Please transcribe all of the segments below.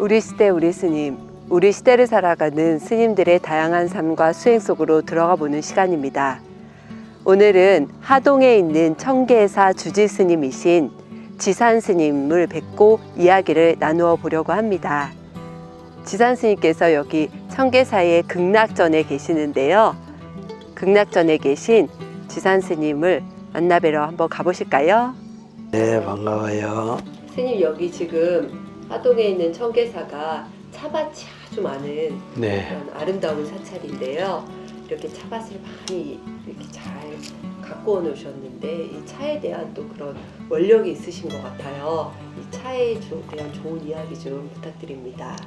우리 시대 우리 스님, 우리 시대를 살아가는 스님들의 다양한 삶과 수행 속으로 들어가 보는 시간입니다. 오늘은 하동에 있는 청계사 주지 스님이신 지산 스님을 뵙고 이야기를 나누어 보려고 합니다. 지산 스님께서 여기 청계사의 극락전에 계시는데요. 극락전에 계신 지산 스님을 만나뵈러 한번 가보실까요? 네, 반가워요. 스님, 여기 지금 하동에 있는 청계사가 차밭이 아주 많은 네. 그런 아름다운 사찰인데요. 이렇게 차밭을 많이 이렇게 잘 갖고 놓으셨는데 이 차에 대한 또 그런 원력이 있으신 것 같아요. 이 차에 대한 좋은 이야기 좀 부탁드립니다.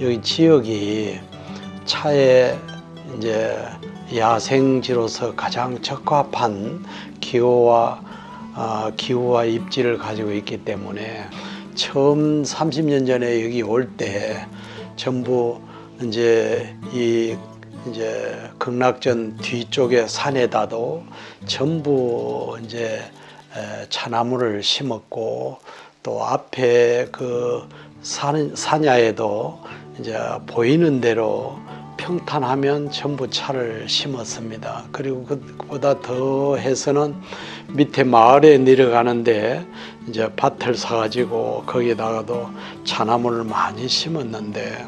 여기 지역이 차에 이제 야생지로서 가장 적합한 기후와 입지를 가지고 있기 때문에 처음 30년 전에 여기 올 때 전부 이제 극락전 뒤쪽에 산에다도 전부 이제 차나무를 심었고, 또 앞에 그 산야에도 이제 보이는 대로 평탄하면 전부 차를 심었습니다. 그리고 그보다 더 해서는 밑에 마을에 내려가는데 이제 밭을 사가지고 거기다가도 차나무를 많이 심었는데,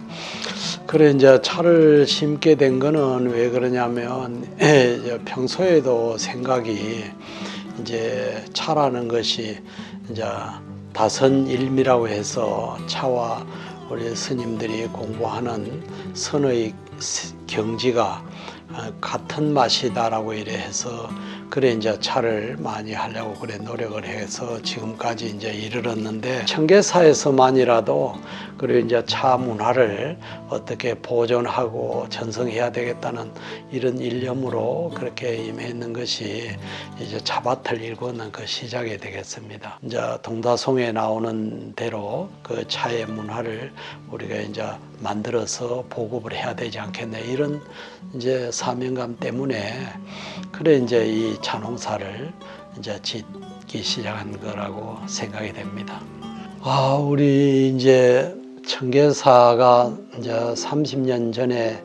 그래 이제 차를 심게 된 거는 왜 그러냐면 평소에도 생각이 이제 차라는 것이 이제 다선일미라고 해서 차와 우리 스님들이 공부하는 선의 경지가 같은 맛이다라고 이래 해서, 그래 이제 차를 많이 하려고 그래 노력을 해서 지금까지 이제 이르렀는데, 청계사에서만이라도 그리고 이제 차 문화를 어떻게 보존하고 전승해야 되겠다는 이런 일념으로 그렇게 임했는 것이 이제 차밭을 일구는 그 시작이 되겠습니다. 이제 동다송에 나오는 대로 그 차의 문화를 우리가 이제 만들어서 보급을 해야 되지 않겠네, 이런 이제 사명감 때문에 그래 이제 이 차농사를 이제 짓기 시작한 거라고 생각이 됩니다. 우리 이제 청계사가 이제 30년 전에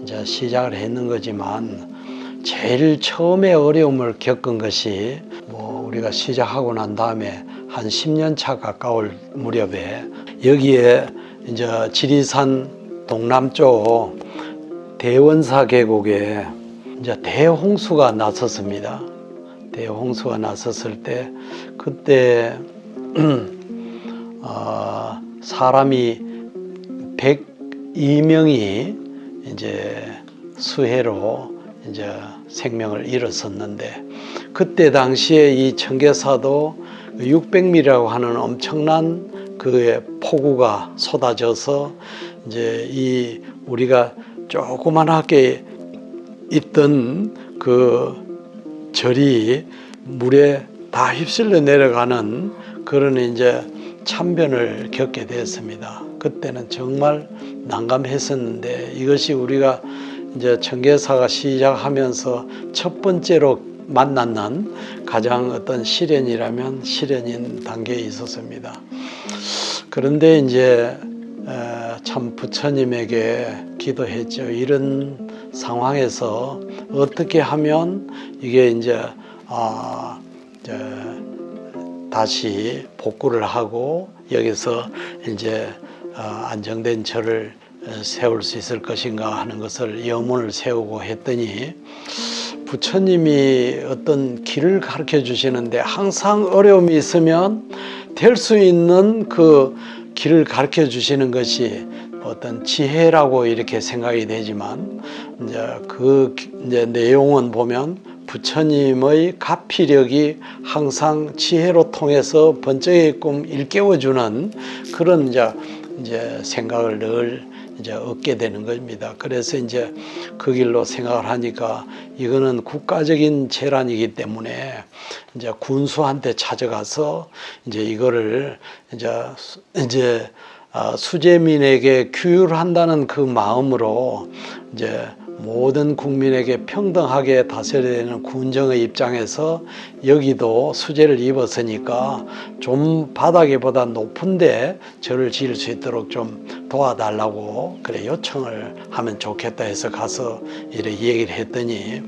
이제 시작을 했는 거지만, 제일 처음에 어려움을 겪은 것이 우리가 시작하고 난 다음에 한 10년 차 가까울 무렵에 여기에 이제 지리산 동남쪽 대원사 계곡에 이제 대홍수가 났었습니다. 대홍수가 났었을 때 그때 사람이 102명이 이제 수해로 이제 생명을 잃었었는데, 그때 당시에 이 청계사도 600mm라고 하는 엄청난 그 폭우가 쏟아져서 이제 이 우리가 조그만하게 있던 그 절이 물에 다 휩쓸려 내려가는 그런 이제 참변을 겪게 되었습니다. 그때는 정말 난감했었는데, 이것이 우리가 이제 청계사가 시작하면서 첫 번째로 만났는 가장 어떤 시련이라면 시련인 단계에 있었습니다. 그런데 이제 참 부처님에게 기도했죠. 이런 상황에서 어떻게 하면 이게 이제 다시 복구를 하고 여기서 이제 안정된 절을 세울 수 있을 것인가 하는 것을 염원을 세우고 했더니, 부처님이 어떤 길을 가르쳐 주시는데 항상 어려움이 있으면 될 수 있는 그 길을 가르쳐 주시는 것이 어떤 지혜라고 이렇게 생각이 되지만, 이제 내용은 보면 부처님의 가피력이 항상 지혜로 통해서 번쩍의 꿈 일깨워주는 그런 이제 생각을 늘 이제 얻게 되는 겁니다. 그래서 이제 그 길로 생각을 하니까 이거는 국가적인 재난이기 때문에 이제 군수한테 찾아가서 이제 이거를 이제 수재민에게 규율한다는 그 마음으로 이제 모든 국민에게 평등하게 다스려야 되는 군정의 입장에서 여기도 수재를 입었으니까 좀 바닥보다 높은데 절을 지을 수 있도록 좀 도와달라고 그래 요청을 하면 좋겠다 해서 가서 이래 얘기를 했더니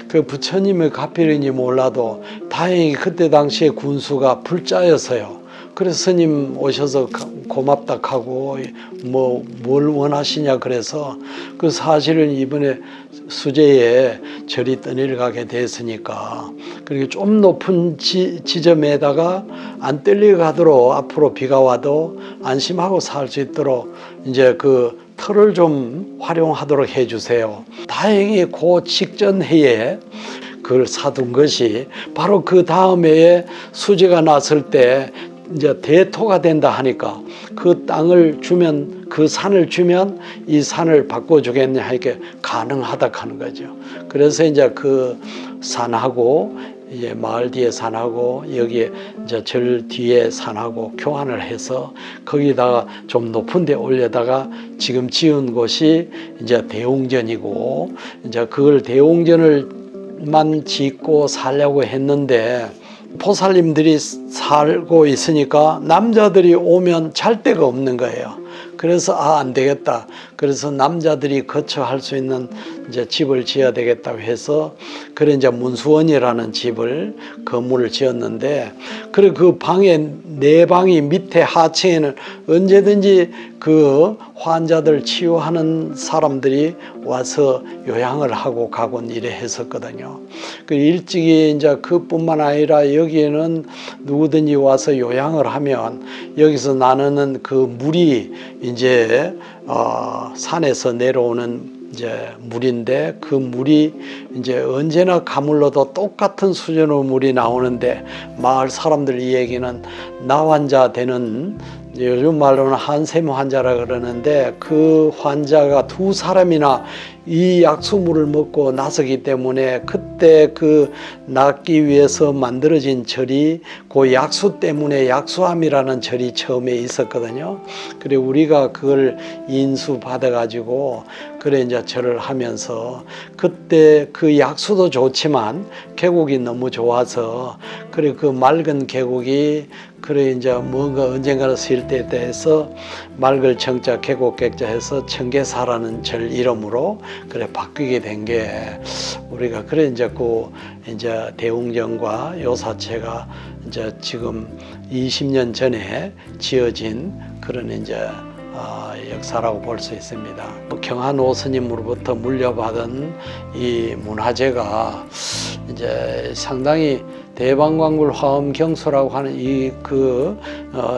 그 부처님의 가필인지 몰라도 다행히 그때 당시에 군수가 불자였어요. 그래서 스님 오셔서 고맙다 하고 뭐 뭘 원하시냐 그래서 그 사실은 이번에 수제에 절이 떠내려가게 됐으니까 그리고 좀 높은 지점에다가 안 떨려가도록 앞으로 비가 와도 안심하고 살 수 있도록 이제 그 터를 좀 활용하도록 해주세요. 다행히 그 직전 해에 그걸 사둔 것이 바로 그 다음 해에 수제가 났을 때 이제 대토가 된다 하니까 그 땅을 주면 그 산을 주면 이 산을 바꿔주겠냐 하니까 가능하다 하는 거죠. 그래서 이제 그 산하고 이제 마을 뒤에 산하고 여기에 이제 절 뒤에 산하고 교환을 해서 거기다가 좀 높은 데 올려다가 지금 지은 곳이 이제 대웅전이고 이제 그걸 대웅전을만 짓고 살려고 했는데 보살님들이 살고 있으니까 남자들이 오면 잘 데가 없는 거예요. 그래서 안 되겠다. 그래서 남자들이 거처할 수 있는 이제 집을 지어야 되겠다고 해서 그래 이제 문수원이라는 집을 건물을 지었는데 그래 그 방에 네 방이 밑에 하층에는 언제든지 그 환자들 치유하는 사람들이 와서 요양을 하고 가곤 이래 했었거든요. 그 일찍이 이제 그뿐만 아니라 여기에는 누구든지 와서 요양을 하면 여기서 나누는 그 물이 이제 산에서 내려오는 이제 물인데 그 물이 이제 언제나 가물러도 똑같은 수준의 물이 나오는데 마을 사람들 이 얘기는 나환자 되는 요즘 말로는 한샘 환자라 그러는데 그 환자가 두 사람이나 이 약수물을 먹고 나서기 때문에 그때 그 낫기 위해서 만들어진 절이 그 약수 때문에 약수암이라는 절이 처음에 있었거든요. 그래 우리가 그걸 인수 받아가지고 그래 이제 절을 하면서 그때 그 약수도 좋지만 계곡이 너무 좋아서 그래 그 맑은 계곡이 그래 이제 뭔가 언젠가는 쓸 때에 대해서 맑을 청자 계곡 객자 해서 청계사라는 절 이름으로 그래 바뀌게 된 게 우리가 그래 이제 그 이제 대웅전과 요사체가 이제 지금 20년 전에 지어진 그런 이제 역사라고 볼 수 있습니다. 경한오 스님으로부터 물려받은 이 문화재가 이제 상당히 대방광굴 화엄경수라고 하는 이 그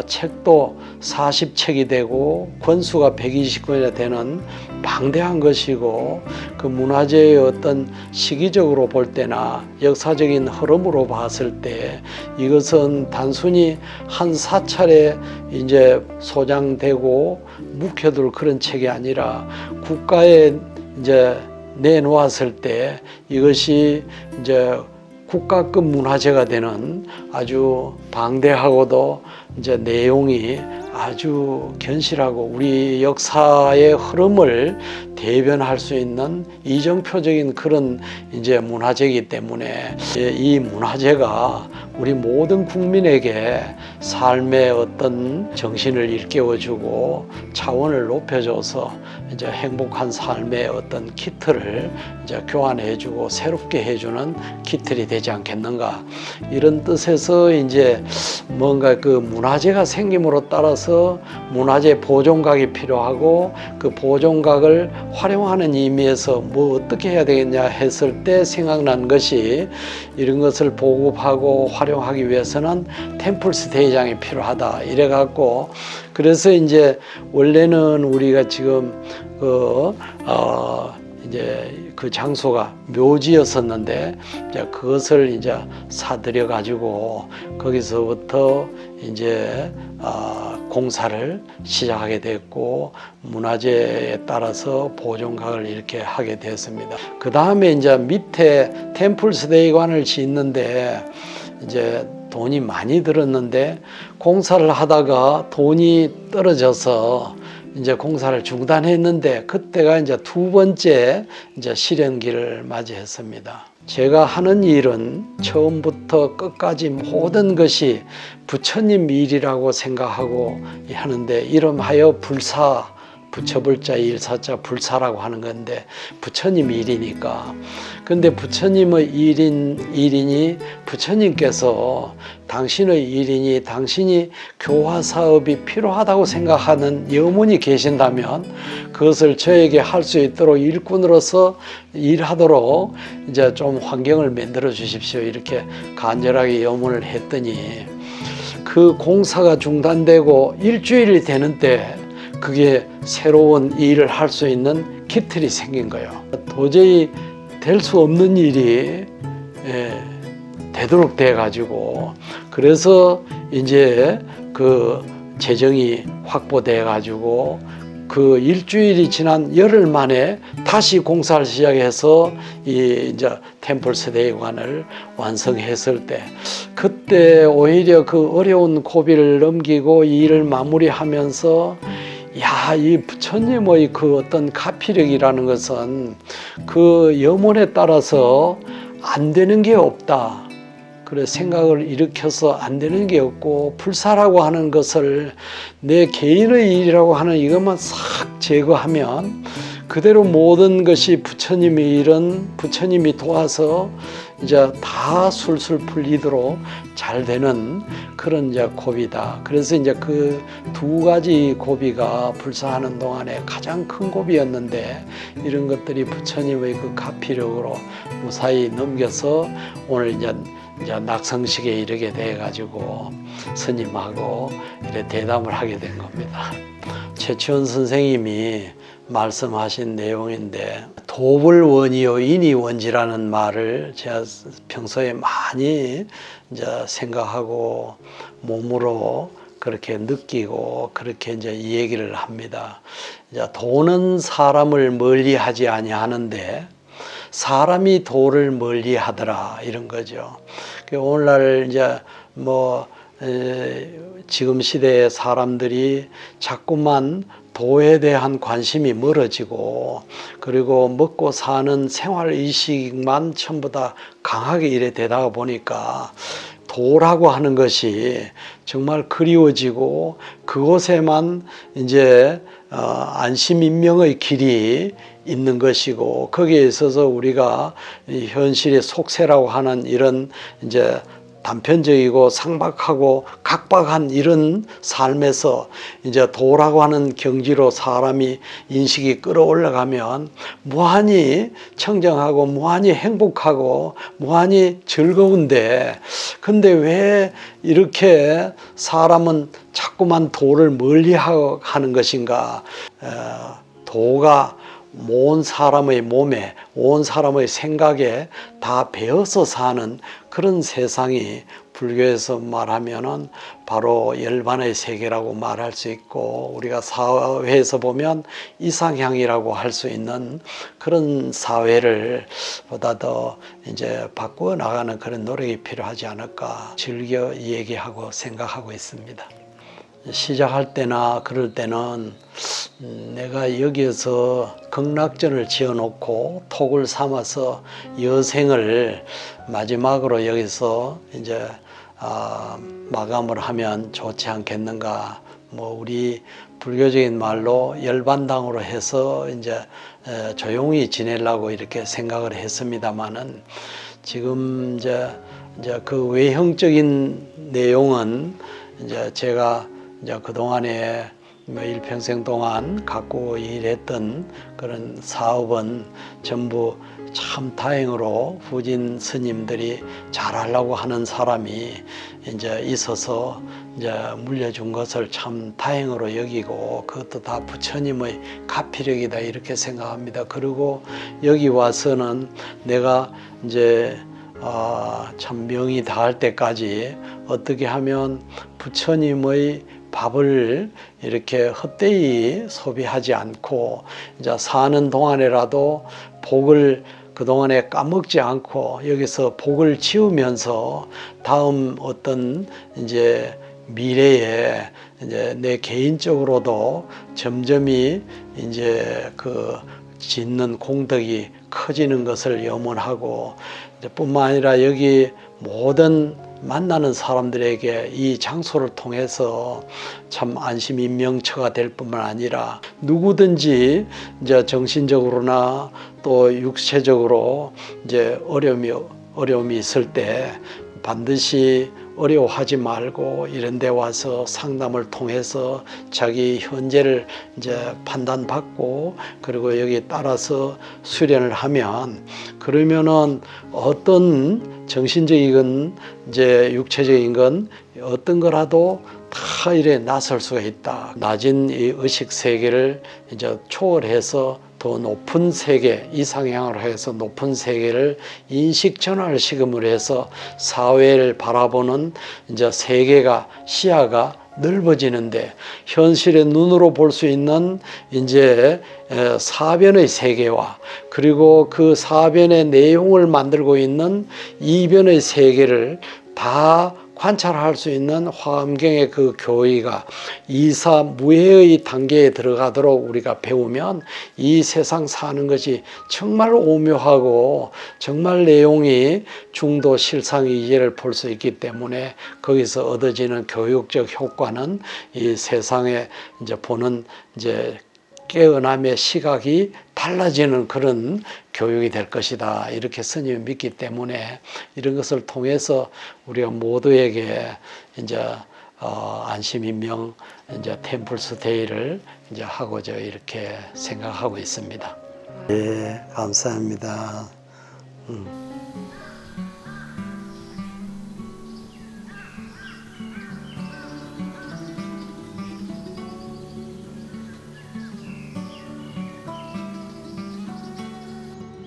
책도 40책이 되고 권수가 120권이나 되는 방대한 것이고 그 문화재의 어떤 시기적으로 볼 때나 역사적인 흐름으로 봤을 때 이것은 단순히 한 사찰에 이제 소장되고 묵혀둘 그런 책이 아니라 국가에 이제 내놓았을 때 이것이 이제 국가급 문화재가 되는 아주 방대하고도 이제 내용이 아주 견실하고 우리 역사의 흐름을 대변할 수 있는 이정표적인 그런 이제 문화재이기 때문에 이 문화재가 우리 모든 국민에게 삶의 어떤 정신을 일깨워주고 차원을 높여줘서 이제 행복한 삶의 어떤 키트를 이제 교환해주고 새롭게 해주는 키틀이 되지 않겠는가 이런 뜻에서 이제 뭔가 그 문화재가 생김으로 따라서 문화재 보존각이 필요하고 그 보존각을 활용하는 의미에서 뭐 어떻게 해야 되겠냐 했을 때 생각난 것이 이런 것을 보급하고 활용하기 위해서는 템플 스테이장이 필요하다 이래 갖고 그래서 이제 원래는 우리가 지금 이제 그 장소가 묘지였었는데 이제 그것을 이제 사들여 가지고 거기서부터 이제 공사를 시작하게 됐고 문화재에 따라서 보존각을 이렇게 하게 됐습니다. 그 다음에 이제 밑에 템플 스테이관을 짓는데 이제 돈이 많이 들었는데 공사를 하다가 돈이 떨어져서 이제 공사를 중단했는데 그때가 이제 두 번째 이제 시련기를 맞이했습니다. 제가 하는 일은 처음부터 끝까지 모든 것이 부처님 일이라고 생각하고 하는데, 이름하여 불사, 부처불자 일사자 불사라고 하는 건데 부처님 일이니까. 근데 부처님의 일이니 부처님께서 당신의 일이니 당신이 교화 사업이 필요하다고 생각하는 여문이 계신다면 그것을 저에게 할 수 있도록 일꾼으로서 일하도록 이제 좀 환경을 만들어 주십시오. 이렇게 간절하게 여문을 했더니 그 공사가 중단되고 일주일이 되는 때 그게 새로운 일을 할 수 있는 기틀이 생긴 거예요. 도저히 될 수 없는 일이 되도록 돼 가지고, 그래서 이제 그 재정이 확보돼 가지고 그 일주일이 지난 열흘 만에 다시 공사를 시작해서 이 이제 템플 세대관을 완성했을 때, 그때 오히려 그 어려운 고비를 넘기고 이 일을 마무리하면서 야, 이 부처님의 그 어떤 가피력이라는 것은 그 염원에 따라서 안 되는 게 없다. 그래 생각을 일으켜서 안 되는 게 없고, 불사라고 하는 것을 내 개인의 일이라고 하는 이것만 싹 제거하면 그대로 모든 것이 부처님의 일은 부처님이 도와서 이제 다 술술 풀리도록 잘 되는 그런 이제 고비다. 그래서 이제 그 두 가지 고비가 불사하는 동안에 가장 큰 고비였는데, 이런 것들이 부처님의 그 가피력으로 무사히 넘겨서 오늘 이제 낙성식에 이르게 돼 가지고 스님하고 이렇게 대담을 하게 된 겁니다. 최치원 선생님이 말씀하신 내용인데, 도불원이요 인이원지라는 말을 제가 평소에 많이 이제 생각하고 몸으로 그렇게 느끼고 그렇게 이제 이 얘기를 합니다. 이제 도는 사람을 멀리하지 아니하는데 사람이 도를 멀리하더라, 이런 거죠. 오늘날 이제 지금 시대의 사람들이 자꾸만 도에 대한 관심이 멀어지고, 그리고 먹고 사는 생활 의식만 전부 다 강하게 이래 되다 보니까 도라고 하는 것이 정말 그리워지고, 그곳에만 이제 안심인명의 길이 있는 것이고, 거기에 있어서 우리가 현실의 속세라고 하는 이런 이제 단편적이고 상박하고 각박한 이런 삶에서 이제 도라고 하는 경지로 사람이 인식이 끌어올라가면 무한히 청정하고 무한히 행복하고 무한히 즐거운데, 근데 왜 이렇게 사람은 자꾸만 도를 멀리하는 것인가? 도가 온 사람의 몸에, 온 사람의 생각에 다 배어서 사는 그런 세상이 불교에서 말하면은 바로 열반의 세계라고 말할 수 있고, 우리가 사회에서 보면 이상향이라고 할 수 있는 그런 사회를 보다 더 이제 바꾸어 나가는 그런 노력이 필요하지 않을까 즐겨 얘기하고 생각하고 있습니다. 시작할 때나 그럴 때는 내가 여기에서 극락전을 지어놓고 톡을 삼아서 여생을 마지막으로 여기서 이제 마감을 하면 좋지 않겠는가. 우리 불교적인 말로 열반당으로 해서 이제 조용히 지내려고 이렇게 생각을 했습니다만은, 지금 이제 그 외형적인 내용은 이제 제가 이제 그동안에 일평생 동안 갖고 일했던 그런 사업은 전부 참 다행으로 후진 스님들이 잘하려고 하는 사람이 이제 있어서 이제 물려준 것을 참 다행으로 여기고, 그것도 다 부처님의 가피력이다 이렇게 생각합니다. 그리고 여기 와서는 내가 이제 참 명이 다할 때까지 어떻게 하면 부처님의 밥을 이렇게 헛되이 소비하지 않고 이제 사는 동안에라도 복을 그동안에 까먹지 않고 여기서 복을 지으면서 다음 어떤 이제 미래에 이제 내 개인적으로도 점점이 이제 그 짓는 공덕이 커지는 것을 염원하고, 이제 뿐만 아니라 여기 모든 만나는 사람들에게 이 장소를 통해서 참 안심인명처가 될 뿐만 아니라 누구든지 이제 정신적으로나 또 육체적으로 이제 어려움이 있을 때 반드시 어려워하지 말고 이런 데 와서 상담을 통해서 자기 현재를 이제 판단받고, 그리고 여기 따라서 수련을 하면, 그러면은 어떤 정신적이건 이제 육체적인 건 어떤 거라도 다 이래 나설 수가 있다. 낮은 이 의식 세계를 이제 초월해서 더 높은 세계, 이상향으로 해서 높은 세계를 인식 전환을 시금으로 해서 사회를 바라보는 이제 세계가, 시야가 넓어지는데, 현실의 눈으로 볼 수 있는 이제 사변의 세계와, 그리고 그 사변의 내용을 만들고 있는 이변의 세계를 다 관찰할 수 있는 화엄경의 그 교의가 이사무해의 단계에 들어가도록 우리가 배우면 이 세상 사는 것이 정말 오묘하고 정말 내용이 중도 실상이지를 볼 수 있기 때문에, 거기서 얻어지는 교육적 효과는 이 세상에 이제 보는 이제 깨어남의 시각이 달라지는 그런 교육이 될 것이다, 이렇게 스님이 믿기 때문에, 이런 것을 통해서 우리가 모두에게 이제 안심인명 이제 템플스테이를 이제 하고자 이렇게 생각하고 있습니다. 예, 감사합니다.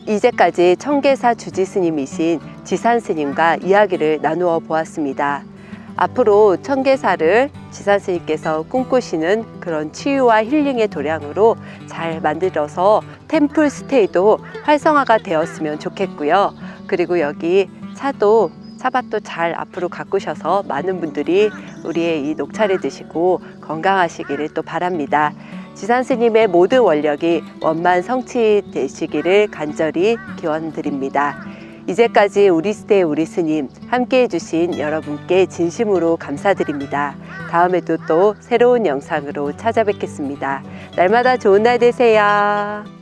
이제까지 청계사 주지스님이신 지산스님과 이야기를 나누어 보았습니다. 앞으로 청계사를 지산스님께서 꿈꾸시는 그런 치유와 힐링의 도량으로 잘 만들어서 템플 스테이도 활성화가 되었으면 좋겠고요. 그리고 여기 차밭도 잘 앞으로 가꾸셔서 많은 분들이 우리의 이 녹차를 드시고 건강하시기를 또 바랍니다. 지산스님의 모든 원력이 원만 성취되시기를 간절히 기원드립니다. 이제까지 우리 시대의 우리 스님 함께해 주신 여러분께 진심으로 감사드립니다. 다음에도 또 새로운 영상으로 찾아뵙겠습니다. 날마다 좋은 날 되세요.